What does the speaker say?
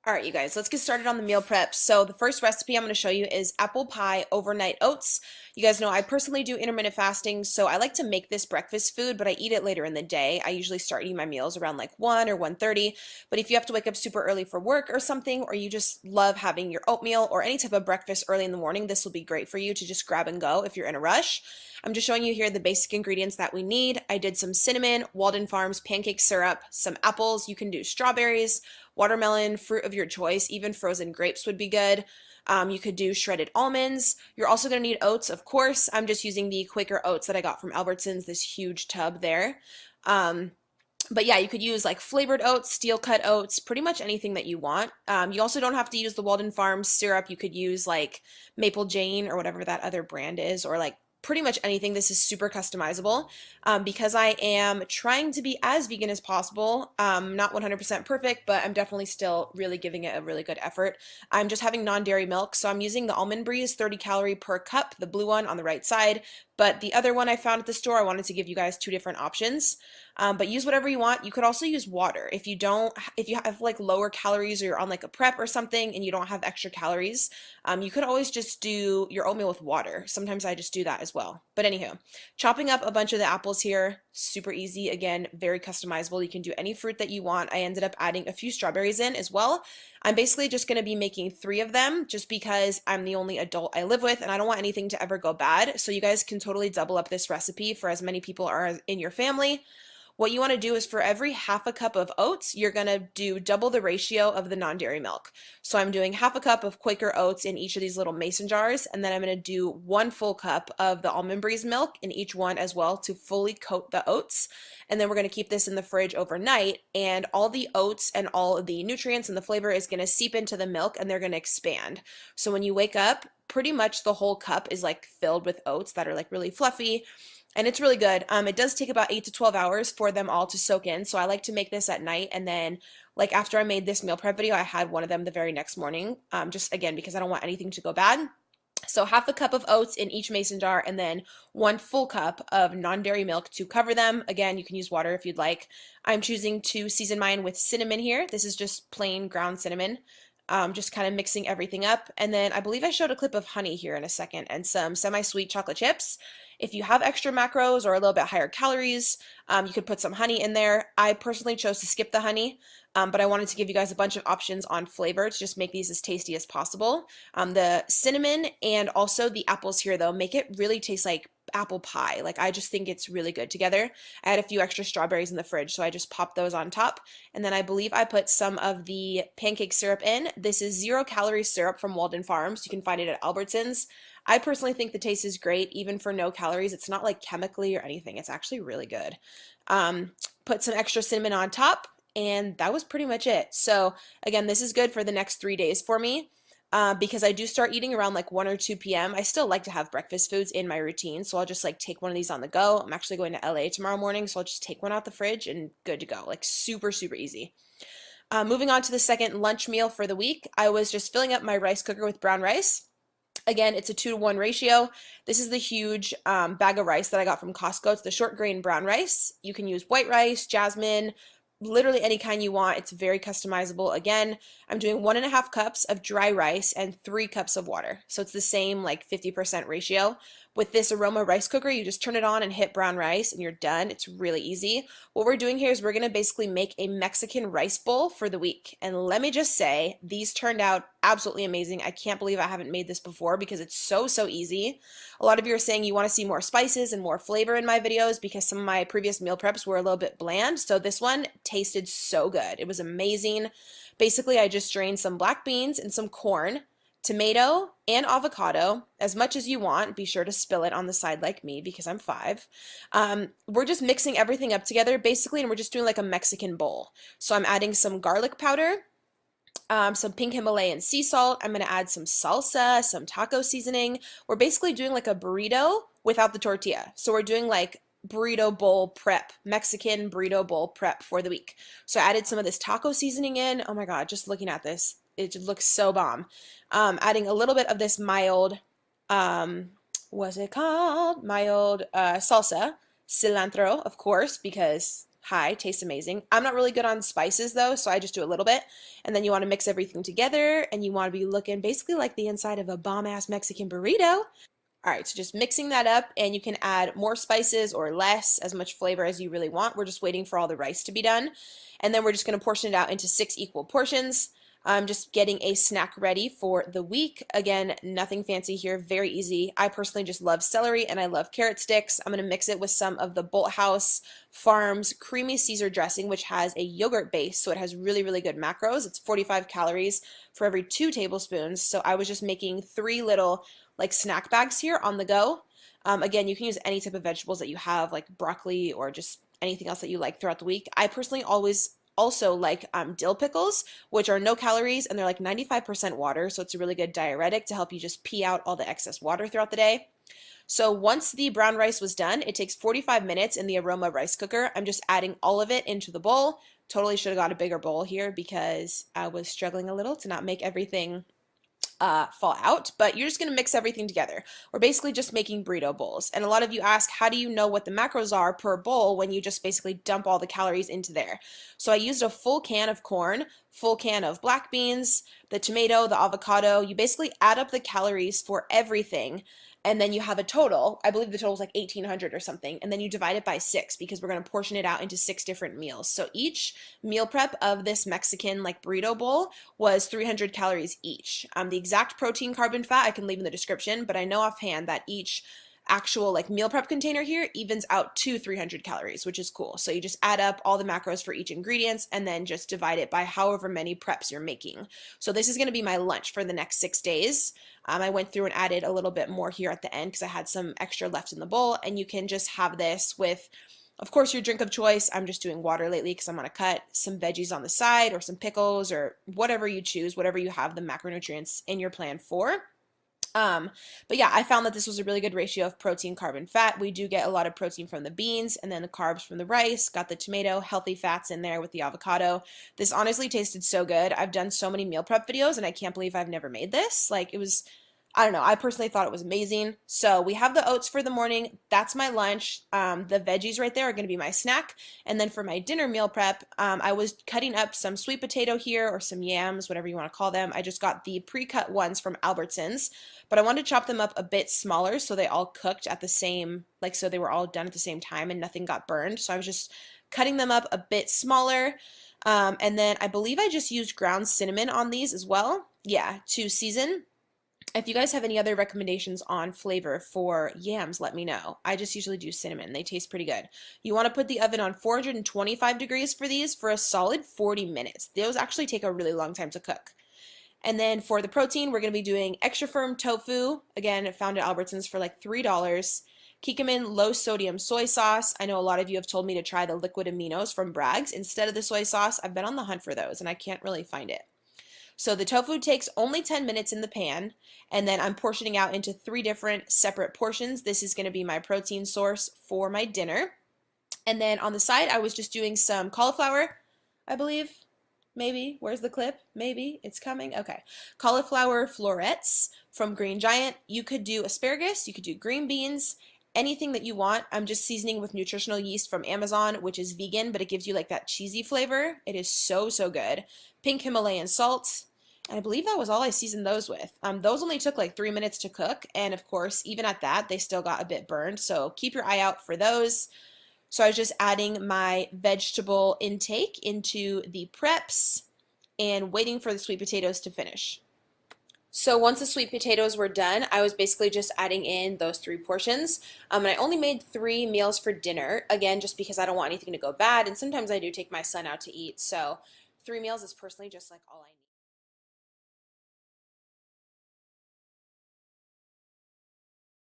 All right, you guys, let's get started on the meal prep. So the first recipe I'm going to show you is apple pie overnight oats. You guys know I personally do intermittent fasting, so I like to make this breakfast food, but I eat it later in the day. I usually start eating my meals around like 1 or 1:30. But if you have to wake up super early for work or something, or you just love having your oatmeal or any type of breakfast early in the morning, this will be great for you to just grab and go if you're in a rush. I'm just showing you here the basic ingredients that we need. I did some cinnamon, Walden Farms pancake syrup, some apples. You can do strawberries, watermelon, fruit of your choice, even frozen grapes would be good. You could do shredded almonds. You're also going to need oats, of course. I'm just using the Quaker oats that I got from Albertsons, this huge tub there. But yeah, you could use like flavored oats, steel cut oats, pretty much anything that you want. You also don't have to use the Walden Farms syrup. You could use like Maple Jane or whatever that other brand is, or like pretty much anything. This is super customizable because I am trying to be as vegan as possible. Not 100% perfect, but I'm definitely still really giving it a really good effort. I'm just having non-dairy milk, so I'm using the Almond Breeze 30 calorie per cup, the blue one on the right side. But the other one I found at the store, I wanted to give you guys two different options. But use whatever you want. You could also use water. If you have like lower calories or you're on like a prep or something and you don't have extra calories, you could always just do your oatmeal with water. Sometimes I just do that as well. But anywho, chopping up a bunch of the apples here, super easy. Again, very customizable. You can do any fruit that you want. I ended up adding a few strawberries in as well. I'm basically just going to be making 3 of them just because I'm the only adult I live with and I don't want anything to ever go bad. So you guys can totally double up this recipe for as many people are in your family. What you want to do is for every half a cup of oats, you're going to do double the ratio of the non-dairy milk. So I'm doing half a cup of Quaker oats in each of these little mason jars, and then I'm going to do 1 full cup of the Almond Breeze milk in each one as well to fully coat the oats. And then we're going to keep this in the fridge overnight, and all the oats and all of the nutrients and the flavor is going to seep into the milk and they're going to expand. So when you wake up, pretty much the whole cup is like filled with oats that are like really fluffy and it's really good. It does take about 8 to 12 hours for them all to soak in. So I like to make this at night. And then like after I made this meal prep video, I had one of them the very next morning. Just again, because I don't want anything to go bad. So half a cup of oats in each mason jar and then 1 full cup of non-dairy milk to cover them. Again, you can use water if you'd like. I'm choosing to season mine with cinnamon here. This is just plain ground cinnamon. Just kind of mixing everything up. And then I believe I showed a clip of honey here in a second and some semi-sweet chocolate chips. If you have extra macros or a little bit higher calories, you could put some honey in there. I personally chose to skip the honey, but I wanted to give you guys a bunch of options on flavor to just make these as tasty as possible. The cinnamon and also the apples here though, make it really taste like apple pie. Like I just think it's really good together. I had a few extra strawberries in the fridge, so I just popped those on top. And then I believe I put some of the pancake syrup in. This is 0 calorie syrup from Walden Farms. You can find it at Albertsons. I personally think the taste is great, even for no calories. It's not like chemically or anything. It's actually really good. Put some extra cinnamon on top, and that was pretty much it. So again, this is good for the next 3 days for me. Because I do start eating around like 1 or 2 p.m. I still like to have breakfast foods in my routine, so I'll just like take one of these on the go. I'm actually going to LA tomorrow morning, so I'll just take one out the fridge and good to go. Like super, super easy. Moving on to the second lunch meal for the week, I was just filling up my rice cooker with brown rice. Again, it's a 2-to-1 ratio. This is the huge bag of rice that I got from Costco. It's the short grain brown rice. You can use white rice, jasmine, literally any kind you want. It's very customizable. Again, I'm doing 1.5 cups of dry rice and 3 cups of water. So it's the same like 50% ratio. With this aroma rice cooker, you just turn it on and hit brown rice and you're done. It's really easy. What we're doing here is we're going to basically make a Mexican rice bowl for the week. And let me just say, these turned out absolutely amazing. I can't believe I haven't made this before because it's so, so easy. A lot of you are saying you want to see more spices and more flavor in my videos because some of my previous meal preps were a little bit bland. So this one tasted so good. It was amazing. Basically, I just drained some black beans and some corn, tomato, and avocado, as much as you want. Be sure to spill it on the side like me because I'm 5. We're just mixing everything up together basically, and we're just doing like a Mexican bowl. So I'm adding some garlic powder, some pink Himalayan sea salt. I'm going to add some salsa, some taco seasoning. We're basically doing like a burrito without the tortilla. So we're doing like burrito bowl prep, Mexican burrito bowl prep for the week. So I added some of this taco seasoning in. Oh my God, just looking at this, it just looks so bomb. Adding a little bit of this mild, what's it called? Mild salsa, cilantro, of course, because high, tastes amazing. I'm not really good on spices though, so I just do a little bit. And then you want to mix everything together and you want to be looking basically like the inside of a bomb-ass Mexican burrito. All right, so just mixing that up, and you can add more spices or less, as much flavor as you really want. We're just waiting for all the rice to be done. And then we're just going to portion it out into 6 equal portions. I'm just getting a snack ready for the week. Again, nothing fancy here, very easy. I personally just love celery and I love carrot sticks. I'm going to mix it with some of the Bolthouse Farms Creamy Caesar dressing, which has a yogurt base, so it has really, really good macros. It's 45 calories for every 2 tablespoons. So I was just making 3 little like snack bags here on the go. Again, you can use any type of vegetables that you have, like broccoli or just anything else that you like throughout the week. I personally always also like dill pickles, which are no calories and they're like 95% water, so it's a really good diuretic to help you just pee out all the excess water throughout the day. So once the brown rice was done, it takes 45 minutes in the Aroma rice cooker. I'm just adding all of it into the bowl. Totally should have got a bigger bowl here because I was struggling a little to not make everything fall out, but you're just going to mix everything together. We're basically just making burrito bowls. And a lot of you ask, how do you know what the macros are per bowl when you just basically dump all the calories into there? So I used a full can of corn, full can of black beans, the tomato, the avocado. You basically add up the calories for everything, and then you have a total. I believe the total is like 1,800 or something, and then you divide it by 6 because we're going to portion it out into 6 different meals. So each meal prep of this Mexican like burrito bowl was 300 calories each. The exact protein, carb, and fat I can leave in the description, but I know offhand that each actual like meal prep container here evens out to 300 calories, which is cool. So you just add up all the macros for each ingredients and then just divide it by however many preps you're making. So this is going to be my lunch for the next 6 days. I went through and added a little bit more here at the end because I had some extra left in the bowl, and you can just have this with, of course, your drink of choice. I'm just doing water lately because I'm going to cut some veggies on the side or some pickles or whatever you choose, whatever you have the macronutrients in your plan for. But yeah, I found that this was a really good ratio of protein, carb, and fat. We do get a lot of protein from the beans and then the carbs from the rice, got the tomato, healthy fats in there with the avocado. This honestly tasted so good. I've done so many meal prep videos and I can't believe I've never made this. Like it was, I don't know, I personally thought it was amazing. So we have the oats for the morning. That's my lunch. The veggies right there are going to be my snack. And then for my dinner meal prep, I was cutting up some sweet potato here or some yams, whatever you want to call them. I just got the pre-cut ones from Albertsons, but I wanted to chop them up a bit smaller so they all cooked at the same, like so they were all done at the same time and nothing got burned. So I was just cutting them up a bit smaller. And then I believe I just used ground cinnamon on these as well. Yeah, to season. If you guys have any other recommendations on flavor for yams, let me know. I just usually do cinnamon. They taste pretty good. You want to put the oven on 425 degrees for these for a solid 40 minutes. Those actually take a really long time to cook. And then for the protein, we're going to be doing extra firm tofu. Again, found at Albertsons for like $3. Kikkoman low sodium soy sauce. I know a lot of you have told me to try the liquid aminos from Bragg's instead of the soy sauce. I've been on the hunt for those and I can't really find it. So the tofu takes only 10 minutes in the pan, and then I'm portioning out into 3 different separate portions. This is going to be my protein source for my dinner. And then on the side, I was just doing some cauliflower, I believe. Maybe. Where's the clip? Maybe. It's coming. Okay. Cauliflower florets from Green Giant. You could do asparagus. You could do green beans. Anything that you want. I'm just seasoning with nutritional yeast from Amazon, which is vegan, but it gives you like that cheesy flavor. It is so, so good. Pink Himalayan salt. And I believe that was all I seasoned those with. Those only took like 3 minutes to cook. And of course, even at that, they still got a bit burned. So keep your eye out for those. So I was just adding my vegetable intake into the preps and waiting for the sweet potatoes to finish. So once the sweet potatoes were done, I was basically just adding in those 3 portions. And I only made 3 meals for dinner, again, just because I don't want anything to go bad. And sometimes I do take my son out to eat. So 3 meals is personally just like all I need.